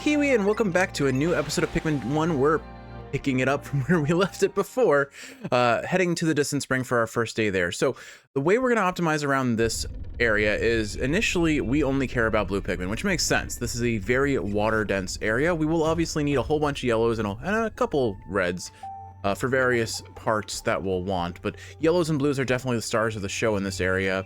Kiwi, and welcome back to a new episode of Pikmin 1. We're picking it up from where we left it before, heading to the Distant Spring for our first day there. So the way we're going to optimize around this area is initially we only care about blue Pikmin, which makes sense. This is a very water-dense area. We will obviously need a whole bunch of yellows and a couple reds for various parts that we'll want, but yellows and blues are definitely the stars of the show in this area.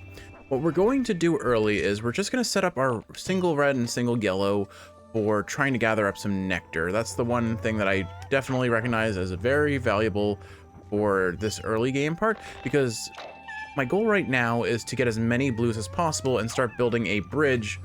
What we're going to do early is we're just going to set up our single red and single yellow for trying to gather up some nectar. That's the one thing that I definitely recognize as very valuable for this early game part, because my goal right now is to get as many blues as possible and start building a bridge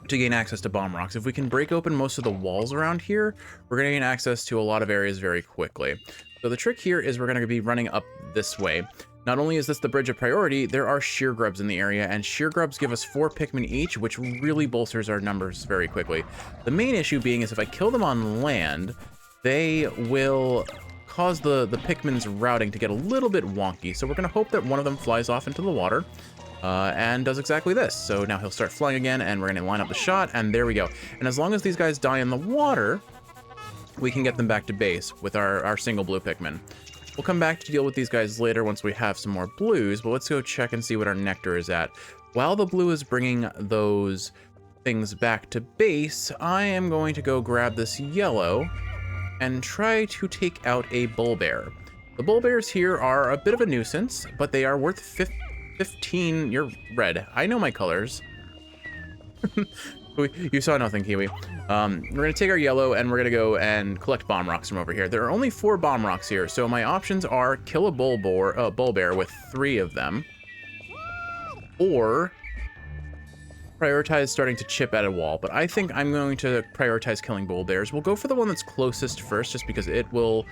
to gain access to bomb rocks. If we can break open most of the walls around here, we're going to gain access to a lot of areas very quickly. So the trick here is we're going to be running up this way. Not only is this the bridge of priority, there are sheer grubs in the area, and sheer grubs give us 4 Pikmin each, which really bolsters our numbers very quickly. The main issue being is if I kill them on land, they will cause the Pikmin's routing to get a little bit wonky. So we're going to hope that one of them flies off into the water and does exactly this. So now he'll start flying again, and we're going to line up the shot, and there we go. And as long as these guys die in the water, we can get them back to base with our single blue Pikmin. We'll come back to deal with these guys later once we have some more blues, but let's go check and see what our nectar is at. While the blue is bringing those things back to base, I am going to go grab this yellow and try to take out a bull bear. The bull bears here are a bit of a nuisance, but they are worth 15. You're red. I know my colors. You saw nothing, Kiwi. We're going to take our yellow and we're going to go and collect bomb rocks from over here. There are only 4 bomb rocks here, so my options are kill a bull bear with 3 of them, or prioritize starting to chip at a wall. But I think I'm going to prioritize killing bull bears. We'll go for the one that's closest first, just because it will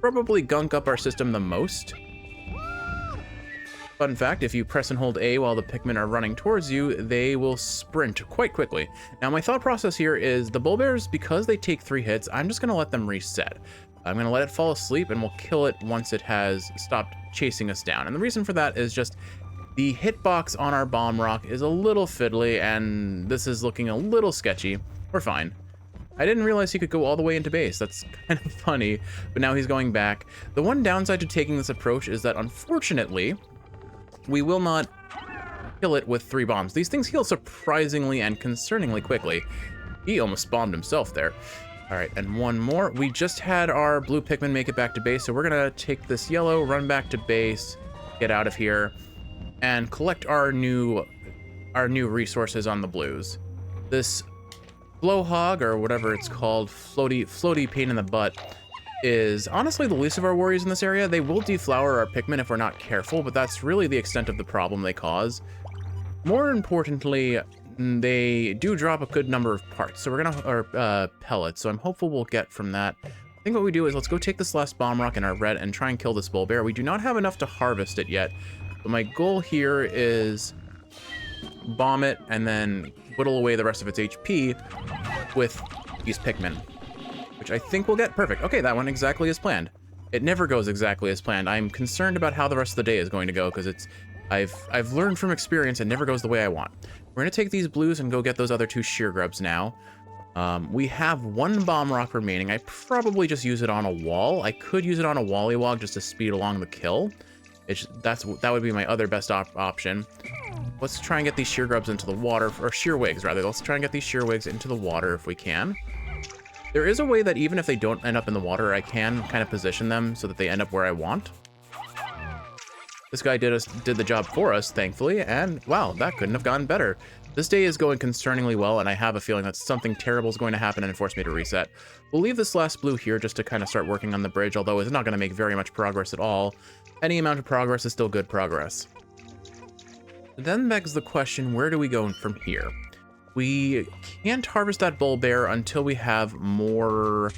probably gunk up our system the most. Fun fact, if you press and hold A while the Pikmin are running towards you, they will sprint quite quickly. Now, my thought process here is the bull bears, because they take 3 hits, I'm just going to let them reset. I'm going to let it fall asleep, and we'll kill it once it has stopped chasing us down. And the reason for that is just the hitbox on our bomb rock is a little fiddly, and this is looking a little sketchy. We're fine. I didn't realize he could go all the way into base. That's kind of funny, but now he's going back. The one downside to taking this approach is that, unfortunately, we will not kill it with 3 bombs. These things heal surprisingly and concerningly quickly. He almost bombed himself there. All right, and one more. We just had our blue Pikmin make it back to base, so we're gonna take this yellow, run back to base, get out of here, and collect our new resources on the blues. This blowhog, or whatever it's called, floaty pain in the butt, is honestly the least of our worries in this area. They will deflower our Pikmin if we're not careful, but that's really the extent of the problem they cause. More importantly, they do drop a good number of parts, so we're gonna, or pellets, so I'm hopeful we'll get from that. I think what we do is let's go take this last bomb rock in our red and try and kill this bull bear. We do not have enough to harvest it yet, but my goal here is bomb it and then whittle away the rest of its HP with these Pikmin, which I think we'll get. Perfect. Okay, that went exactly as planned. It never goes exactly as planned. I'm concerned about how the rest of the day is going to go, because I've learned from experience it never goes the way I want. We're gonna take these blues and go get those other 2 sheer grubs now. We have 1 bomb rock remaining. I probably just use it on a wall. I could use it on a wallywog just to speed along the kill. That would be my other best option. Let's try and get these sheer grubs into the water, or sheer wigs rather. Let's try and get these sheer wigs into the water if we can. There is a way that even if they don't end up in the water, I can kind of position them so that they end up where I want. This guy did the job for us, thankfully, and wow, that couldn't have gone better. This day is going concerningly well, and I have a feeling that something terrible is going to happen and force me to reset. We'll leave this last blue here just to kind of start working on the bridge, although it's not going to make very much progress at all. Any amount of progress is still good progress. Then begs the question, where do we go from here? We can't harvest that bull bear until we have more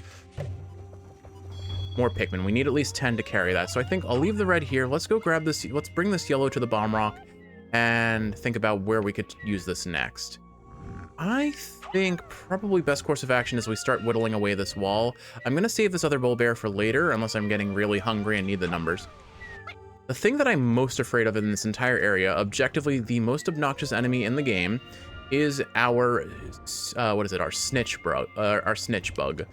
Pikmin. We need at least 10 to carry that. So I think I'll leave the red here. Let's go grab this. Let's bring this yellow to the bomb rock and think about where we could use this next. I think probably best course of action is we start whittling away this wall. I'm going to save this other bull bear for later, unless I'm getting really hungry and need the numbers. The thing that I'm most afraid of in this entire area, objectively the most obnoxious enemy in the game, is our, what is it? Our our snitch bug.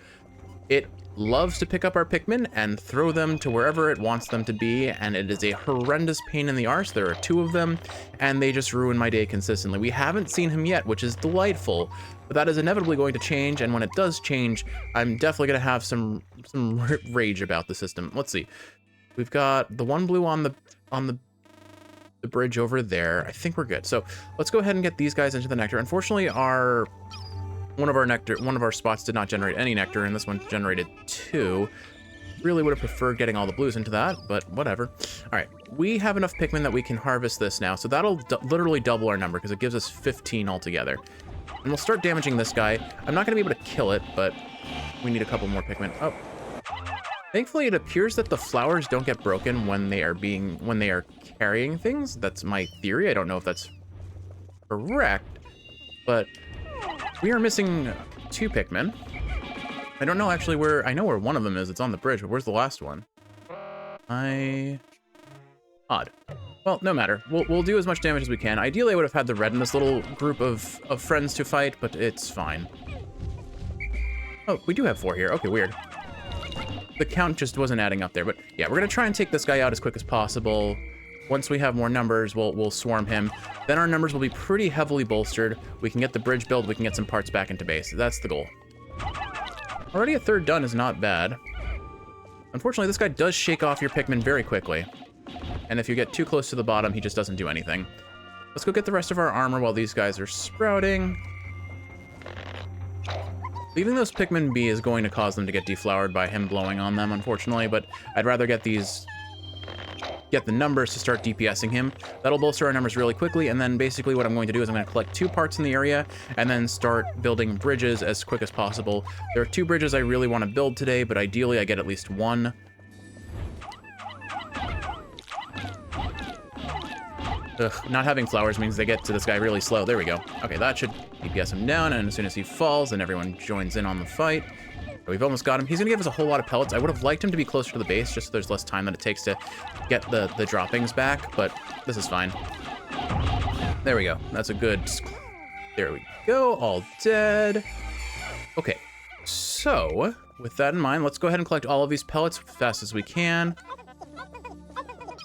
It loves to pick up our Pikmin and throw them to wherever it wants them to be, and it is a horrendous pain in the arse. There are 2 of them, and they just ruin my day consistently. We haven't seen him yet, which is delightful, but that is inevitably going to change, and when it does change, I'm definitely going to have some rage about the system. Let's see. We've got the 1 blue on the bridge over there. I think we're good. So let's go ahead and get these guys into the nectar. Unfortunately, one of our spots did not generate any nectar, and this one generated 2. Really would have preferred getting all the blues into that, but whatever. All right, we have enough Pikmin that we can harvest this now, so that'll literally double our number because it gives us 15 altogether. And we'll start damaging this guy. I'm not going to be able to kill it, but we need a couple more Pikmin. Oh, thankfully it appears that the flowers don't get broken when they are carrying things. That's my theory. I don't know if that's correct, but we are missing 2 Pikmin. I don't know actually where, I know where one of them is. It's on the bridge, but where's the last one? Odd. Well, no matter. We'll do as much damage as we can. Ideally, I would have had the red in this little group of friends to fight, but it's fine. Oh, we do have 4 here. Okay, weird. The count just wasn't adding up there, but yeah, we're gonna try and take this guy out as quick as possible. Once we have more numbers, we'll swarm him. Then our numbers will be pretty heavily bolstered. We can get the bridge built, we can get some parts back into base. That's the goal. Already a 3rd done is not bad. Unfortunately, this guy does shake off your Pikmin very quickly. And if you get too close to the bottom, he just doesn't do anything. Let's go get the rest of our armor while these guys are sprouting. Leaving those Pikmin be is going to cause them to get deflowered by him blowing on them, unfortunately, but I'd rather get the numbers to start DPSing him. That'll bolster our numbers really quickly, and then basically what I'm going to do is I'm going to collect 2 parts in the area and then start building bridges as quick as possible. There are 2 bridges I really want to build today, but ideally I get at least 1. Ugh, not having flowers means they get to this guy really slow. There we go. Okay, that should DPS him down, and as soon as he falls, then everyone joins in on the fight. We've almost got him. He's gonna give us a whole lot of pellets. I would have liked him to be closer to the base, just so there's less time that it takes to get the droppings back, but this is fine. There we go. That's a good... There we go. All dead. Okay, so with that in mind, let's go ahead and collect all of these pellets as fast as we can.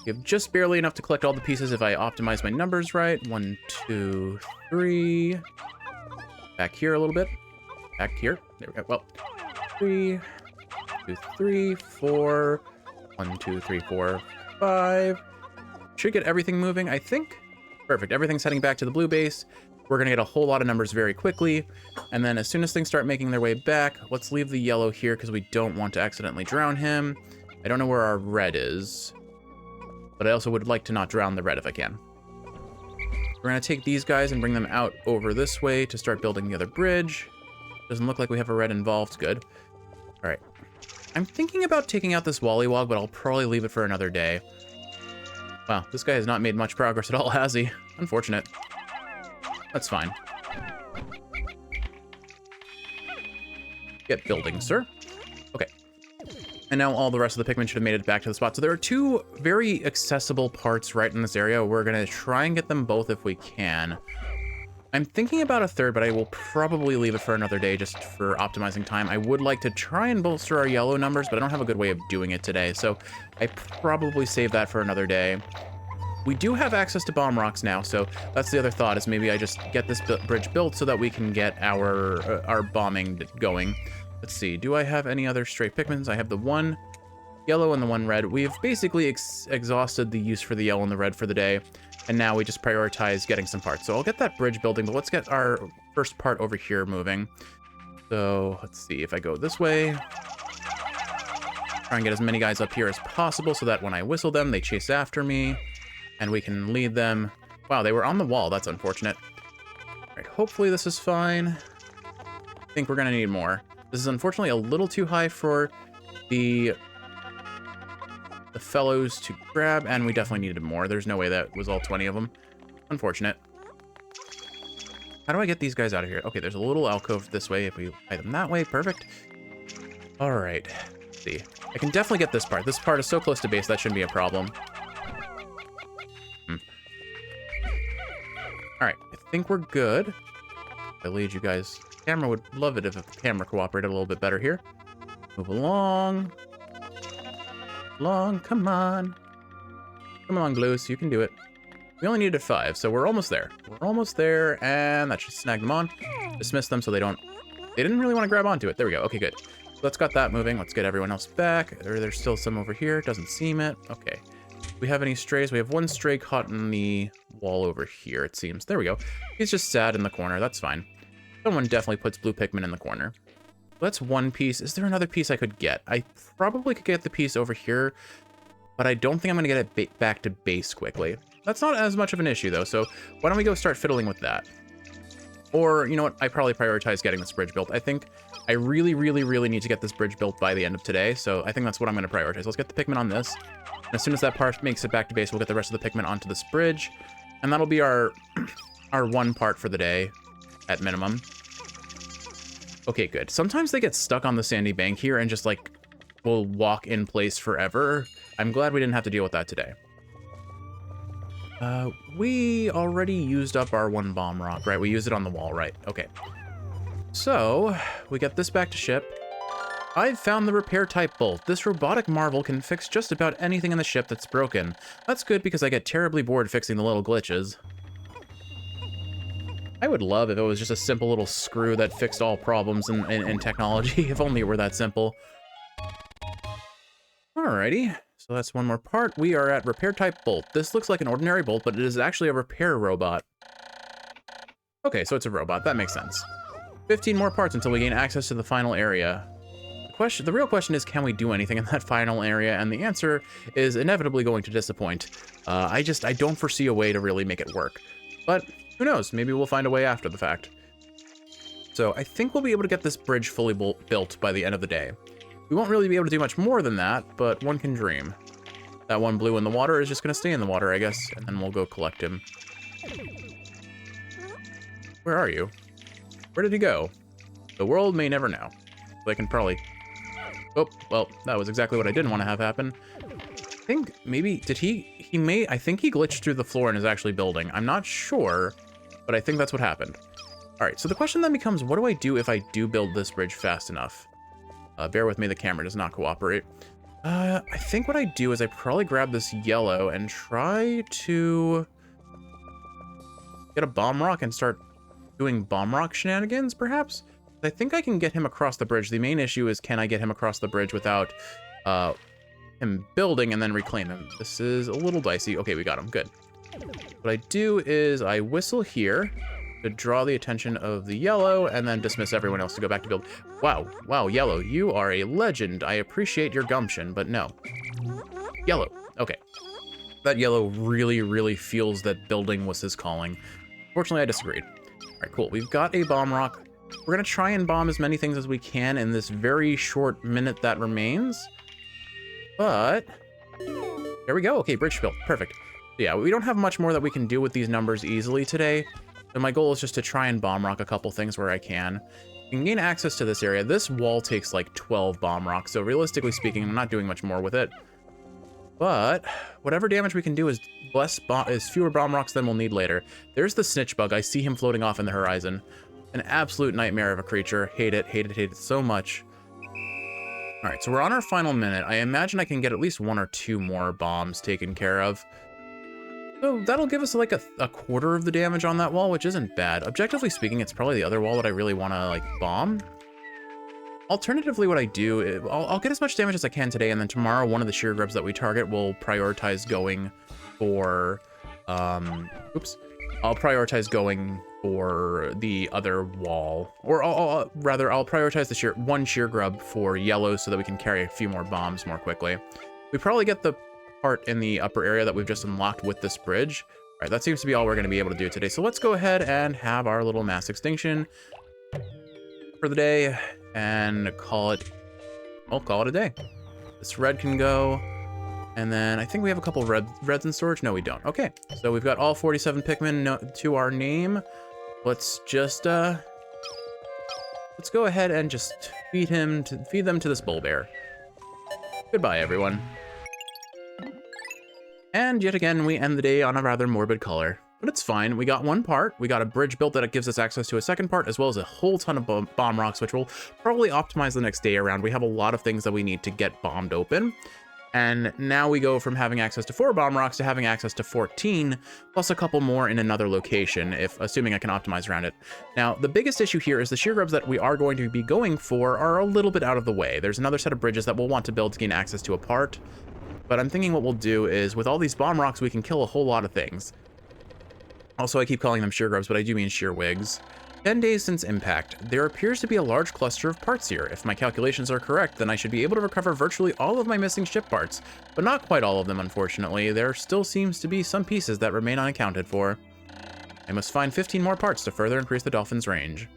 We have just barely enough to collect all the pieces if I optimize my numbers right. 1, 2, 3. Back here a little bit. Back here. There we go. Well, 3, 2, 3, 4. 1, 2, 3, 4, 5. Should get everything moving, I think. Perfect. Everything's heading back to the blue base. We're going to get a whole lot of numbers very quickly. And then as soon as things start making their way back, let's leave the yellow here because we don't want to accidentally drown him. I don't know where our red is, but I also would like to not drown the red if I can. We're going to take these guys and bring them out over this way to start building the other bridge. Doesn't look like we have a red involved. Good. All right. I'm thinking about taking out this Wollywog, but I'll probably leave it for another day. Wow, this guy has not made much progress at all, has he? Unfortunate. That's fine. Get building, sir. Okay. And now all the rest of the Pikmin should have made it back to the spot. So there are 2 very accessible parts right in this area. We're going to try and get them both if we can. I'm thinking about a 3rd, but I will probably leave it for another day just for optimizing time. I would like to try and bolster our yellow numbers, but I don't have a good way of doing it today, so I probably save that for another day. We do have access to bomb rocks now, so that's the other thought, is maybe I just get this bridge built so that we can get our bombing going. Let's see, do I have any other stray Pikmins? I have the 1 yellow and the 1 red. We've basically exhausted the use for the yellow and the red for the day, and now we just prioritize getting some parts. So I'll get that bridge building, but let's get our first part over here moving. So let's see, if I go this way, try and get as many guys up here as possible so that when I whistle them, they chase after me, and we can lead them. Wow, they were on the wall. That's unfortunate. All right, hopefully this is fine. I think we're gonna need more. This is unfortunately a little too high for the fellows to grab, and we definitely needed more. There's no way that was all 20 of them. Unfortunate. How do I get these guys out of here? Okay, there's a little alcove this way. If we hide them that way, perfect. All right, let's see. I can definitely get this part. This part is so close to base, that shouldn't be a problem. All right, I think we're good. I lead you guys. Camera would love it if the camera cooperated a little bit better here. Move along. Along, come on. Come along, Blues, you can do it. We only needed 5, so we're almost there. We're almost there, and that should snag them on. Dismiss them so they didn't really want to grab onto it. There we go. Okay, good. So let's got that moving. Let's get everyone else back. There's still some over here. Doesn't seem it. Okay. Do we have any strays? We have one stray caught in the wall over here, it seems. There we go. He's just sad in the corner. That's fine. Someone definitely puts blue Pikmin in the corner. That's one piece. Is there another piece I could get? I probably could get the piece over here, but I don't think I'm going to get it back to base quickly. That's not as much of an issue, though, so why don't we go start fiddling with that? Or, you know what, I probably prioritize getting this bridge built. I think I really, really, really need to get this bridge built by the end of today, so I think that's what I'm going to prioritize. Let's get the Pikmin on this. And as soon as that part makes it back to base, we'll get the rest of the Pikmin onto this bridge. And that'll be our, our one part for the day, at minimum. Okay, good. Sometimes they get stuck on the sandy bank here and just, like, will walk in place forever. I'm glad we didn't have to deal with that today. We already used up our one bomb rock, right? We used it on the wall, right? Okay. So, we get this back to ship. I've found the repair type bolt. This robotic marvel can fix just about anything in the ship that's broken. That's good because I get terribly bored fixing the little glitches. I would love if it was just a simple little screw that fixed all problems in technology, if only it were that simple. Alrighty. So that's one more part. We are at repair type bolt. This looks like an ordinary bolt, but it is actually a repair robot. Okay, so it's a robot. That makes sense. 15 more parts until we gain access to the final area. The real question is, can we do anything in that final area? And the answer is inevitably going to disappoint. I don't foresee a way to really make it work. But who knows? Maybe we'll find a way after the fact. So I think we'll be able to get this bridge fully built by the end of the day. We won't really be able to do much more than that, but one can dream. That one blue in the water is just going to stay in the water, I guess, and then we'll go collect him. Where are you? Where did he go? The world may never know. So I can probably... Oh, well, that was exactly what I didn't want to have happen. I think maybe... I think he glitched through the floor and is actually building. I'm not sure, but I think that's what happened. All right, so the question then becomes, what do I do if I do build this bridge fast enough? Bear with me, the camera does not cooperate. I think what I do is I probably grab this yellow and try to get a bomb rock and start doing bomb rock shenanigans, perhaps? I think I can get him across the bridge. The main issue is, can I get him across the bridge without him building and then reclaim him? This is a little dicey. Okay, we got him. Good. What I do is I whistle here to draw the attention of the yellow and then dismiss everyone else to go back to build. Wow, wow, yellow, you are a legend. I appreciate your gumption, but no. Yellow, okay. That yellow really, really feels that building was his calling. Fortunately, I disagreed. All right, cool. We've got a bomb rock. We're gonna try and bomb as many things as we can in this very short minute that remains. But there we go. Okay, bridge built. Perfect. So yeah, we don't have much more that we can do with these numbers easily today. So my goal is just to try and bomb rock a couple things where I can. You can gain access to this area. This wall takes like 12 bomb rocks, so realistically speaking, I'm not doing much more with it. But whatever damage we can do is fewer bomb rocks than we'll need later. There's the snitch bug. I see him floating off in the horizon. An absolute nightmare of a creature. Hate it, hate it, hate it so much. All right, so we're on our final minute. I imagine I can get at least 1 or 2 more bombs taken care of. So that'll give us like a quarter of the damage on that wall, which isn't bad. Objectively speaking, it's probably the other wall that I really want to like bomb. Alternatively, what I do, I'll get as much damage as I can today, and then tomorrow one of the shear grubs that we target will prioritize going for, oops. I'll prioritize going for the other wall, or I'll prioritize the one shear grub for yellow so that we can carry a few more bombs more quickly. We probably get the part in the upper area that we've just unlocked with this bridge. All right, that seems to be all we're going to be able to do today. So let's go ahead and have our little mass extinction for the day and call it a day. This red can go. And then I think we have a couple reds in storage. No, we don't. Okay, so we've got all 47 Pikmin to our name. Let's just let's go ahead and just feed them to this bull bear. Goodbye, everyone. And yet again, we end the day on a rather morbid color. but it's fine. We got one part. We got a bridge built that gives us access to a second part, as well as a whole ton of bomb rocks, which we'll probably optimize the next day around. We have a lot of things that we need to get bombed open. And now we go from having access to 4 bomb rocks to having access to 14, plus a couple more in another location, assuming I can optimize around it. Now, the biggest issue here is the sheer grubs that we are going to be going for are a little bit out of the way. There's another set of bridges that we'll want to build to gain access to a part. But I'm thinking what we'll do is, with all these bomb rocks, we can kill a whole lot of things. Also, I keep calling them sheer grubs, but I do mean sheer wigs. 10 days since impact. There appears to be a large cluster of parts here. If my calculations are correct, then I should be able to recover virtually all of my missing ship parts, but not quite all of them, unfortunately. There still seems to be some pieces that remain unaccounted for. I must find 15 more parts to further increase the dolphin's range.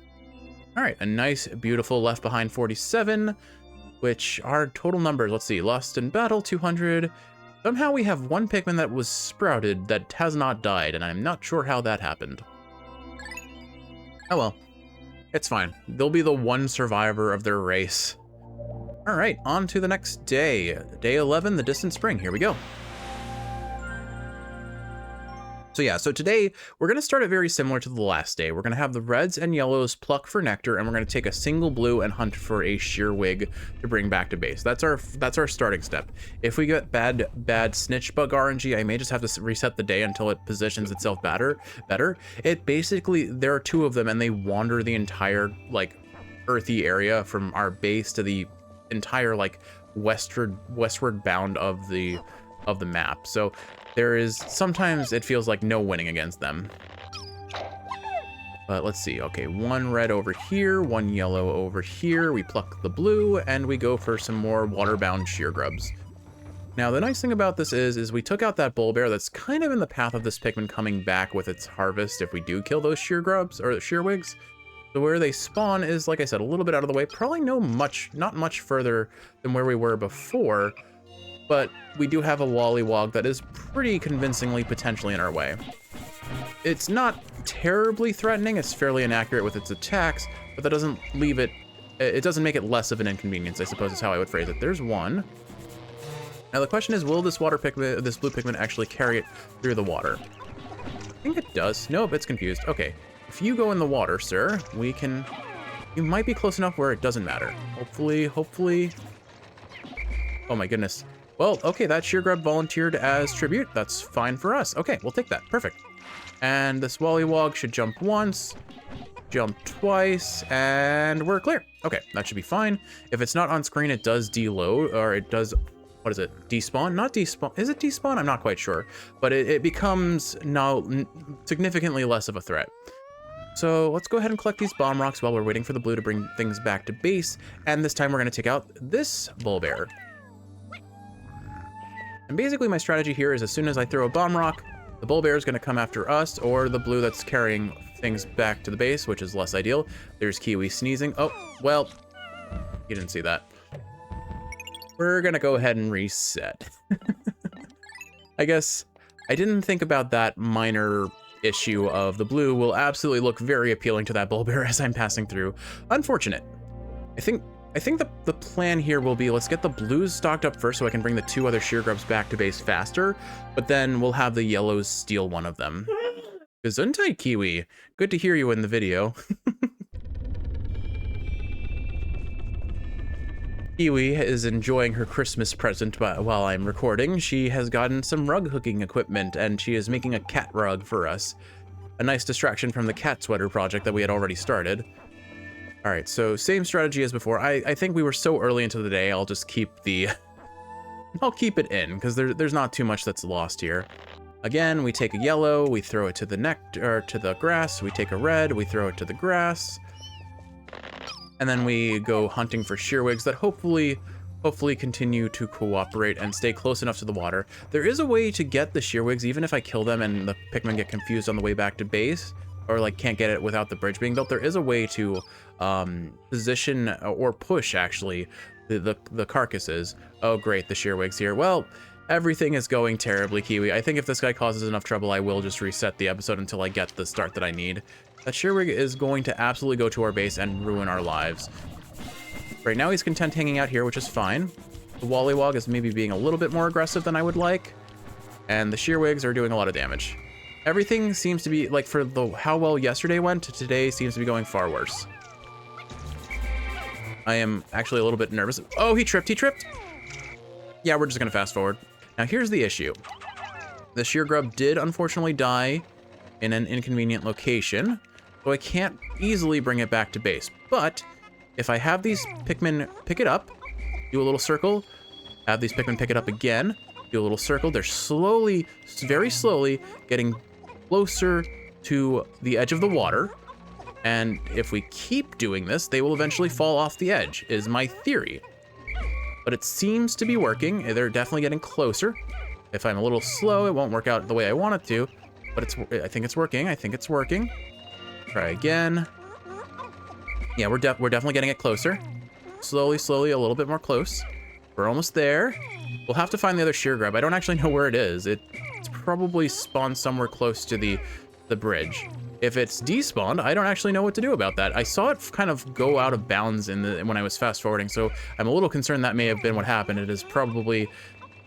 All right, a nice, beautiful left behind 47, which are total numbers. Let's see, lost in battle, 200. Somehow we have one Pikmin that was sprouted that has not died, and I'm not sure how that happened. Oh well, it's fine. They'll be the one survivor of their race. All right, on to the next day. Day 11, the distant spring. Here we go. So yeah, so today we're gonna start it very similar to the last day. We're gonna have the reds and yellows pluck for nectar, and we're gonna take a single blue and hunt for a sheer wig to bring back to base. That's our starting step. If we get bad snitch bug RNG, I may just have to reset the day until it positions itself better. It basically, there are 2 of them, and they wander the entire like earthy area from our base to the entire like westward bound of the map. So sometimes it feels like no winning against them. But let's see. Okay, 1 red over here, 1 yellow over here. We pluck the blue, and we go for some more water-bound sheer grubs. Now, the nice thing about this is we took out that bull bear that's kind of in the path of this Pikmin coming back with its harvest if we do kill those sheer grubs, or sheer wigs. So where they spawn is, like I said, a little bit out of the way. Probably not much further than where we were before. But we do have a Wollywog that is pretty convincingly potentially in our way. It's not terribly threatening, it's fairly inaccurate with its attacks, but that doesn't leave it, it doesn't make it less of an inconvenience, I suppose is how I would phrase it. There's one. Now the question is, will this blue Pikmin actually carry it through the water? I think it does. Nope, it's confused. Okay, if you go in the water, sir, you might be close enough where it doesn't matter. Hopefully. Oh my goodness. Well, okay, that sheer grub volunteered as tribute. That's fine for us. Okay, we'll take that. Perfect. And this Wollywog should jump once, jump twice, and we're clear. Okay, that should be fine. If it's not on screen, it does deload, or it does, what is it? Despawn? Not despawn. Is it despawn? I'm not quite sure. But it becomes now significantly less of a threat. So let's go ahead and collect these bomb rocks while we're waiting for the blue to bring things back to base. And this time we're going to take out this bull bear. And basically my strategy here is as soon as I throw a bomb rock, the bull bear is going to come after us, or the blue that's carrying things back to the base, which is less ideal. There's Kiwi sneezing. Oh, well, you didn't see that. We're going to go ahead and reset. I guess I didn't think about that minor issue of the blue will absolutely look very appealing to that bull bear as I'm passing through. Unfortunate. I think the plan here will be, let's get the blues stocked up first so I can bring the 2 other sheer grubs back to base faster, but then we'll have the yellows steal one of them. Gesundheit, Kiwi. Good to hear you in the video. Kiwi is enjoying her Christmas present while I'm recording. She has gotten some rug hooking equipment, and she is making a cat rug for us. A nice distraction from the cat sweater project that we had already started. All right, so same strategy as before. I think we were so early into the day, I'll just keep I'll keep it in, because there's not too much that's lost here. Again, we take a yellow, we throw it to the grass, we take a red, we throw it to the grass. And then we go hunting for sheerwigs that hopefully continue to cooperate and stay close enough to the water. There is a way to get the sheerwigs, even if I kill them and the Pikmin get confused on the way back to base, or like can't get it without the bridge being built. There is a way to position or push actually the carcasses. Oh great, the sheerwigs here. Well, everything is going terribly, Kiwi. I think if this guy causes enough trouble, I will just reset the episode until I get the start that I need. That sheerwig is going to absolutely go to our base and ruin our lives. Right now he's content hanging out here, which is fine. The Wollywog is maybe being a little bit more aggressive than I would like, and the sheerwigs are doing a lot of damage. Everything seems to be, like, for how well yesterday went, today seems to be going far worse. I am actually a little bit nervous. Oh, he tripped. Yeah, we're just gonna fast forward. Now here's the issue. The sheer grub did unfortunately die in an inconvenient location, so I can't easily bring it back to base. But if I have these Pikmin pick it up, do a little circle, have these Pikmin pick it up again, do a little circle, they're slowly, very slowly getting closer to the edge of the water. And if we keep doing this, they will eventually fall off the edge, is my theory. But it seems to be working. They're definitely getting closer. If I'm a little slow, it won't work out the way I want it to, but I think it's working. Try again. Yeah, we're definitely getting it closer. Slowly, a little bit more close. We're almost there. We'll have to find the other sheer grub. I don't actually know where it is. It's probably spawned somewhere close to the bridge. If it's despawned, I don't actually know what to do about that. I saw it kind of go out of bounds when I was fast forwarding, so I'm a little concerned that may have been what happened. It has probably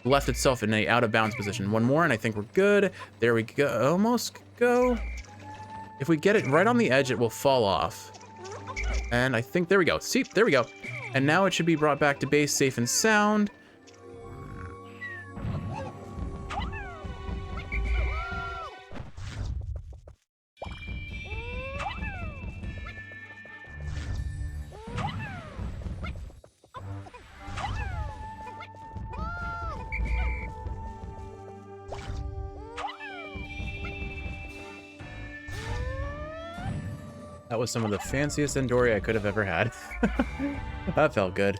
left itself in a out of bounds position. One more, and I think we're good. There we go. Almost go. If we get it right on the edge, it will fall off. And I think, there we go. See, there we go. And now it should be brought back to base safe and sound. That was some of the fanciest Endori I could have ever had. That felt good.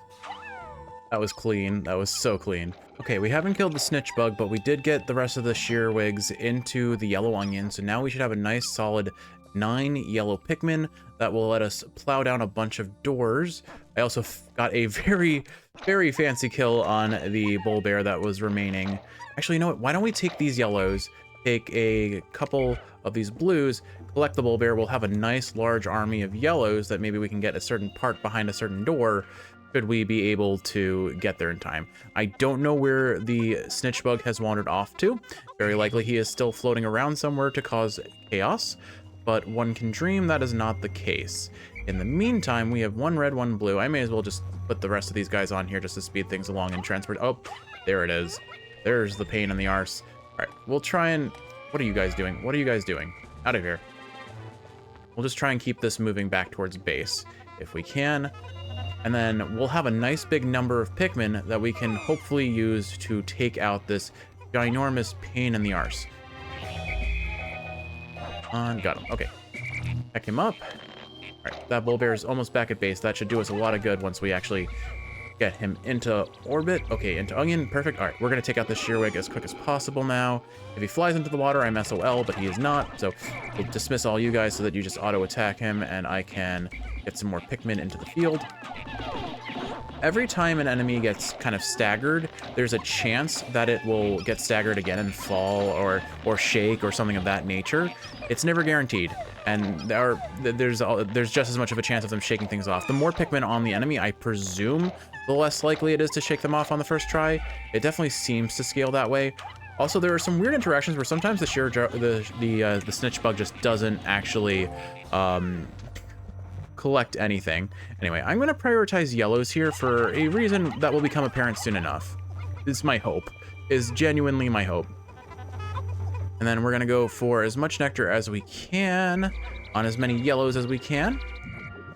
That was clean. That was so clean. Okay, we haven't killed the snitch bug, but we did get the rest of the shearwigs into the yellow onion, so now we should have a nice solid 9 yellow Pikmin that will let us plow down a bunch of doors. I also got a very, very fancy kill on the bull bear that was remaining. Actually, you know what? Why don't we take these yellows, take a couple of these blues, collect the bull bear. We'll have a nice large army of yellows that maybe we can get a certain part behind a certain door should we be able to get there in time. I don't know where the snitch bug has wandered off to. Very likely he is still floating around somewhere to cause chaos, but one can dream that is not the case. In the meantime, we have 1 red, 1 blue. I may as well just put the rest of these guys on here just to speed things along and transport. Oh, there it is. There's the pain in the arse. All right, we'll try and... What are you guys doing? What are you guys doing? Out of here. We'll just try and keep this moving back towards base if we can. And then we'll have a nice big number of Pikmin that we can hopefully use to take out this ginormous pain in the arse. Got him. Okay. Back him up. All right, that bull bear is almost back at base. That should do us a lot of good once we actually get him into orbit. Okay, into onion. Perfect. All right, we're going to take out the shearwig as quick as possible now. If he flies into the water, I'm SOL, but he is not. So we'll dismiss all you guys so that you just auto-attack him, and I can get some more Pikmin into the field. Every time an enemy gets kind of staggered, there's a chance that it will get staggered again and fall or shake or something of that nature. It's never guaranteed, and there's just as much of a chance of them shaking things off. The more Pikmin on the enemy, I presume, the less likely it is to shake them off on the first try. It definitely seems to scale that way. Also, there are some weird interactions where sometimes the snitch bug just doesn't actually collect anything. Anyway, I'm going to prioritize yellows here for a reason that will become apparent soon enough. It's my hope. Is genuinely my hope. And then we're going to go for as much nectar as we can on as many yellows as we can.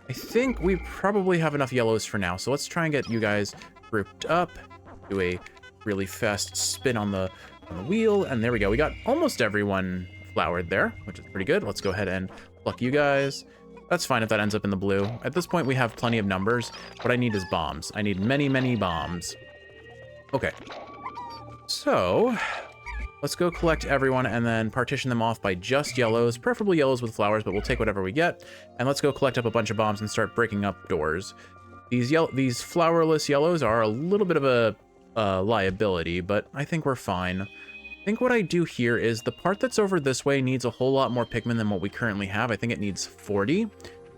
I think we probably have enough yellows for now, so let's try and get you guys grouped up. Do a really fast spin on the wheel, and there we go. We got almost everyone flowered there, which is pretty good. Let's go ahead and pluck you guys. That's fine if that ends up in the blue. At this point, we have plenty of numbers. What I need is bombs. I need many, many bombs. Okay. So, let's go collect everyone and then partition them off by just yellows, preferably yellows with flowers, but we'll take whatever we get. And let's go collect up a bunch of bombs and start breaking up doors. These flowerless yellows are a little bit of a liability, but I think we're fine. I think what I do here is the part that's over this way needs a whole lot more Pikmin than what we currently have. I think it needs 40.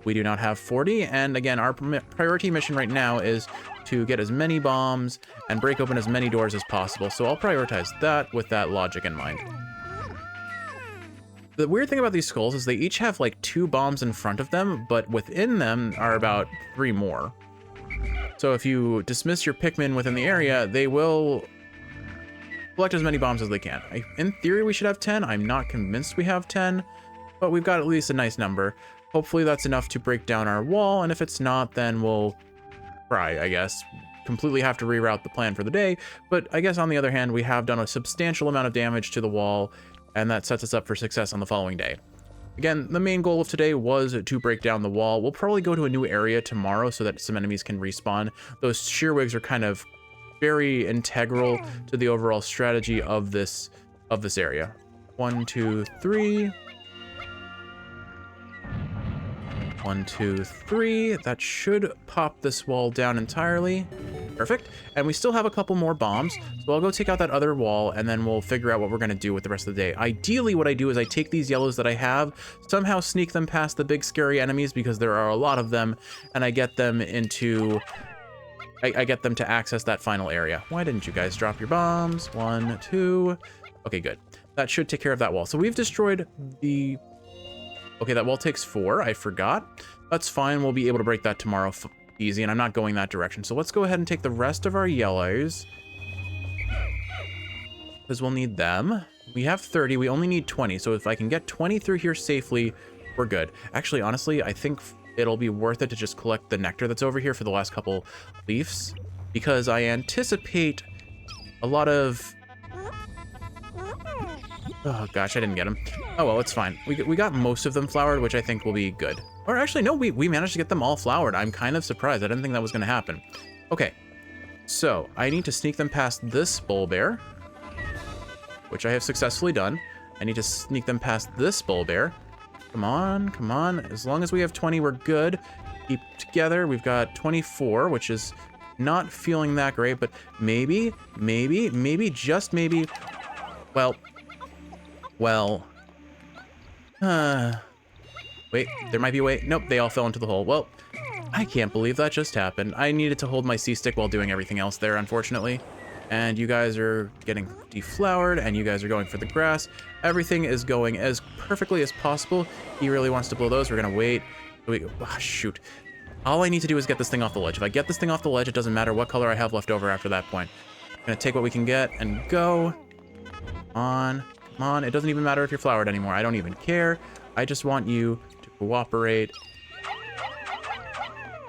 We do not have 40, and again, our priority mission right now is to get as many bombs and break open as many doors as possible, so I'll prioritize that with that logic in mind. The weird thing about these skulls is they each have like 2 bombs in front of them, but within them are about 3 more. So if you dismiss your Pikmin within the area, they will collect as many bombs as they can. In theory, we should have 10. I'm not convinced we have 10, but we've got at least a nice number. Hopefully that's enough to break down our wall, and if it's not, then we'll try, I guess. Completely have to reroute the plan for the day, but I guess on the other hand, we have done a substantial amount of damage to the wall, and that sets us up for success on the following day. Again, the main goal of today was to break down the wall. We'll probably go to a new area tomorrow so that some enemies can respawn. Those shearwigs are kind of very integral to the overall strategy of this area. 1, 2, 3. 1, 2, 3. That should pop this wall down entirely. Perfect. And we still have a couple more bombs, so I'll go take out that other wall, and then we'll figure out what we're going to do with the rest of the day. Ideally, what I do is I take these yellows that I have, somehow sneak them past the big scary enemies, because there are a lot of them, and I get them into... I get them to access that final area. Why didn't you guys drop your bombs? 1, 2. Okay, good. That should take care of that wall. So we've destroyed the... Okay, that wall takes 4. I forgot. That's fine. We'll be able to break that tomorrow easy, and I'm not going that direction. So let's go ahead and take the rest of our yellows, because we'll need them. We have 30. We only need 20. So if I can get 20 through here safely, we're good. Actually, honestly, I think it'll be worth it to just collect the nectar that's over here for the last couple leaves, because I anticipate a lot of... Oh gosh, I didn't get them. Oh well, it's fine. We got most of them flowered, which I think will be good. Or actually, no, we managed to get them all flowered. I'm kind of surprised. I didn't think that was going to happen. Okay, so I need to sneak them past this bull bear, which I have successfully done. I need to sneak them past this bull bear. Come on, come on. As long as we have 20, we're good. Keep together. We've got 24, which is not feeling that great, but maybe, just maybe. Well. Wait, there might be a way. Nope, they all fell into the hole. Well, I can't believe that just happened. I needed to hold my C-stick while doing everything else there, unfortunately. And you guys are getting deflowered, and you guys are going for the grass. Everything is going as perfectly as possible. He really wants to blow those. We're gonna wait. Oh, shoot. All I need to do is get this thing off the ledge. If I get this thing off the ledge, it doesn't matter what color I have left over after that point. I'm gonna take what we can get and go. Come on. It doesn't even matter if you're flowered anymore. I don't even care. I just want you to cooperate.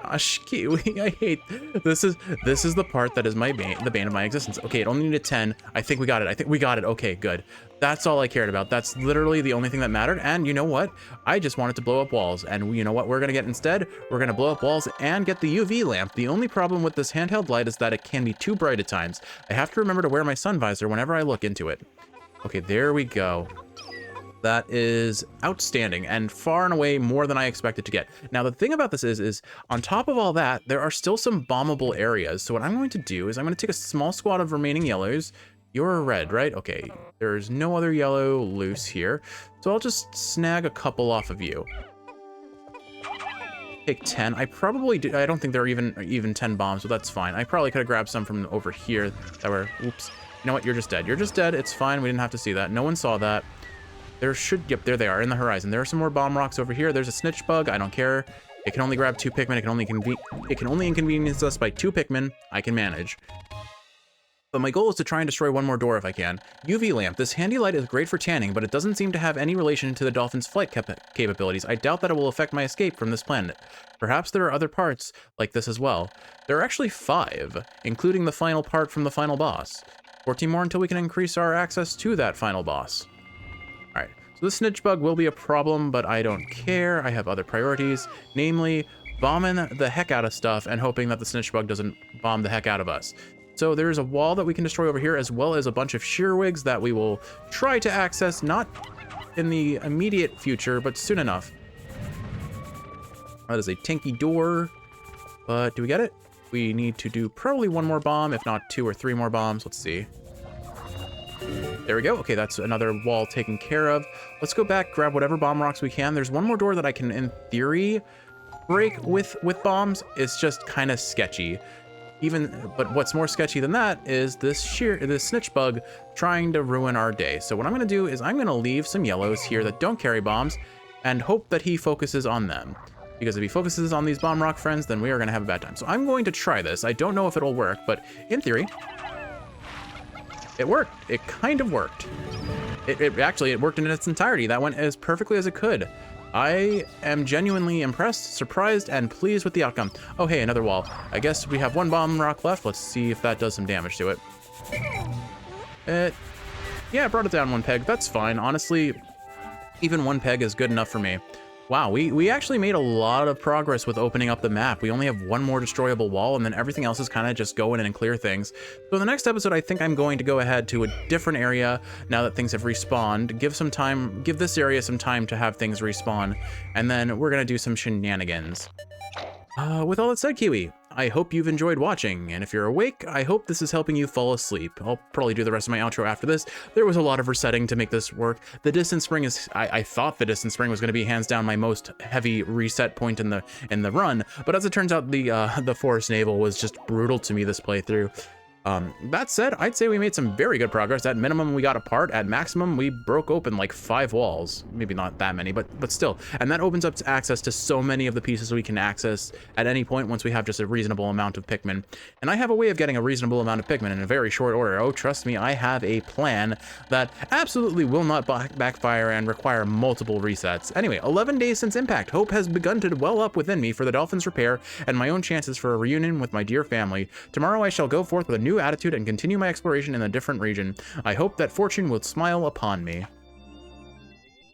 Gosh, Kiwi, I hate this. Is the part that is the bane of my existence. Okay, it only needed 10. I think we got it. Okay, good. That's all I cared about. That's literally the only thing that mattered. And you know what? I just wanted to blow up walls. And you know what we're gonna get instead? We're gonna blow up walls and get the UV lamp. The only problem with this handheld light is that it can be too bright at times. I have to remember to wear my sun visor whenever I look into it. Okay, there we go. That is outstanding and far and away more than I expected to get. Now, the thing about this is on top of all that, there are still some bombable areas. So what I'm going to do is I'm going to take a small squad of remaining yellows. You're a red, right? Okay, there's no other yellow loose here. So I'll just snag a couple off of you. Take 10. I probably do. I don't think there are even 10 bombs, but that's fine. I probably could have grabbed some from over here that were, oops. You know what? You're just dead. You're just dead. It's fine. We didn't have to see that. No one saw that. Yep, there they are in the horizon. There are some more bomb rocks over here. There's a snitch bug. I don't care. It can only grab 2 Pikmin. It can only inconvenience us by 2 Pikmin. I can manage. But my goal is to try and destroy one more door if I can. UV lamp. This handy light is great for tanning, but it doesn't seem to have any relation to the dolphin's flight capabilities. I doubt that it will affect my escape from this planet. Perhaps there are other parts like this as well. There are actually 5, including the final part from the final boss. 14 more until we can increase our access to that final boss. Alright, so the snitch bug will be a problem, but I don't care. I have other priorities, namely bombing the heck out of stuff and hoping that the snitch bug doesn't bomb the heck out of us. So there's a wall that we can destroy over here, as well as a bunch of shearwigs that we will try to access, not in the immediate future, but soon enough. That is a tinky door, but do we get it? We need to do probably 1 more bomb, if not 2 or 3 more bombs. Let's see. There we go. Okay, that's another wall taken care of. Let's go back, grab whatever bomb rocks we can. There's one more door that I can, in theory, break with bombs. It's just kind of sketchy. But what's more sketchy than that is this snitch bug trying to ruin our day. So what I'm gonna do is I'm gonna leave some yellows here that don't carry bombs and hope that he focuses on them. Because if he focuses on these bomb rock friends, then we are gonna have a bad time. So I'm going to try this. I don't know if it'll work, but in theory, it worked. It kind of worked. Actually, it worked in its entirety. That went as perfectly as it could. I am genuinely impressed, surprised, and pleased with the outcome. Oh, hey, another wall. I guess we have one bomb rock left. Let's see if that does some damage to it. Yeah, it brought it down one peg. That's fine. Honestly, even one peg is good enough for me. Wow, we actually made a lot of progress with opening up the map. We only have one more destroyable wall, and then everything else is kind of just go in and clear things. So in the next episode, I think I'm going to go ahead to a different area now that things have respawned. Give this area some time to have things respawn, and then we're gonna do some shenanigans. With all that said, Kiwi, I hope you've enjoyed watching, and if you're awake, I hope this is helping you fall asleep. I'll probably do the rest of my outro after this. There was a lot of resetting to make this work. The distance spring is, I thought the distance spring was going to be hands down my most heavy reset point in the run, but as it turns out, the forest navel was just brutal to me this playthrough. That said, I'd say we made some very good progress. At minimum, we got apart. At maximum, we broke open like 5 walls. Maybe not that many, but still. And that opens up access to so many of the pieces we can access at any point once we have just a reasonable amount of Pikmin. And I have a way of getting a reasonable amount of Pikmin in a very short order. Oh, trust me, I have a plan that absolutely will not backfire and require multiple resets. Anyway, 11 days since impact. Hope has begun to well up within me for the Dolphin's repair and my own chances for a reunion with my dear family. Tomorrow I shall go forth with a new attitude and continue my exploration in a different region. I hope that fortune will smile upon me.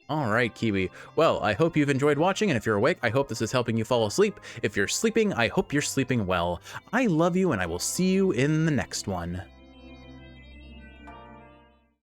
Alright, Kiwi. Well, I hope you've enjoyed watching, and if you're awake, I hope this is helping you fall asleep. If you're sleeping, I hope you're sleeping well. I love you, and I will see you in the next one.